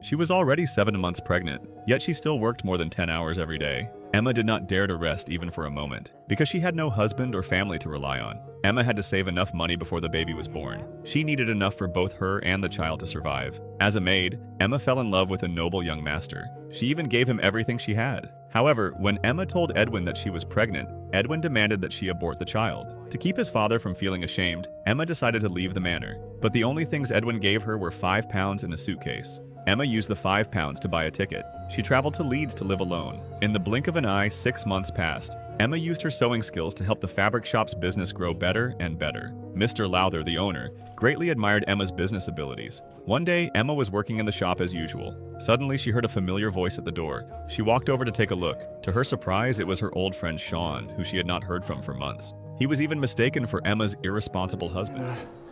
She was already 7 months pregnant, yet she still worked more than 10 hours every day. Emma did not dare to rest even for a moment, because she had no husband or family to rely on. Emma had to save enough money before the baby was born. She needed enough for both her and the child to survive. As a maid, Emma fell in love with a noble young master. She even gave him everything she had. However, when Emma told Edwin that she was pregnant, Edwin demanded that she abort the child. To keep his father from feeling ashamed, Emma decided to leave the manor. But the only things Edwin gave her were £5 in a suitcase. Emma used the £5 to buy a ticket. She traveled to Leeds to live alone. In the blink of an eye, 6 months passed. Emma used her sewing skills to help the fabric shop's business grow better and better. Mr. Lowther, the owner, greatly admired Emma's business abilities. One day, Emma was working in the shop as usual. Suddenly, she heard a familiar voice at the door. She walked over to take a look. To her surprise, it was her old friend Sean, who she had not heard from for months. He was even mistaken for Emma's irresponsible husband.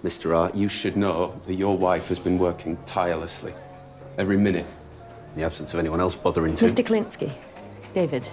Mr. Art, you should know that your wife has been working tirelessly. Every minute. In the absence of anyone else bothering to... Mr. Klinsky, David,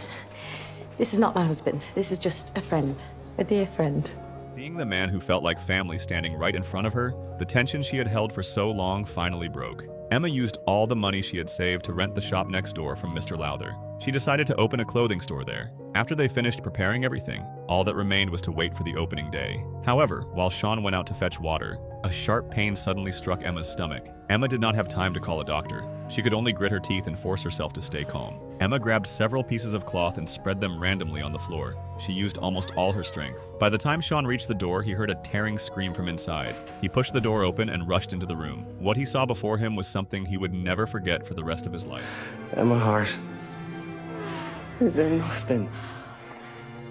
this is not my husband. This is just a friend. A dear friend. Seeing the man who felt like family standing right in front of her, the tension she had held for so long finally broke. Emma used all the money she had saved to rent the shop next door from Mr. Lowther. She decided to open a clothing store there. After they finished preparing everything, all that remained was to wait for the opening day. However, while Sean went out to fetch water, a sharp pain suddenly struck Emma's stomach. Emma did not have time to call a doctor. She could only grit her teeth and force herself to stay calm. Emma grabbed several pieces of cloth and spread them randomly on the floor. She used almost all her strength. By the time Sean reached the door, he heard a tearing scream from inside. He pushed the door open and rushed into the room. What he saw before him was something he would never forget for the rest of his life. Emma Hart, is there nothing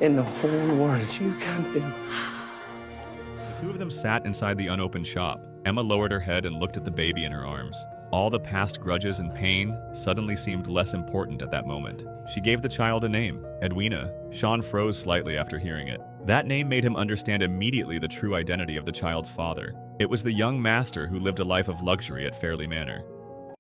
in the whole world you can't do? The two of them sat inside the unopened shop. Emma lowered her head and looked at the baby in her arms. All the past grudges and pain suddenly seemed less important at that moment. She gave the child a name, Edwina. Sean froze slightly after hearing it. That name made him understand immediately the true identity of the child's father. It was the young master who lived a life of luxury at Fairley Manor.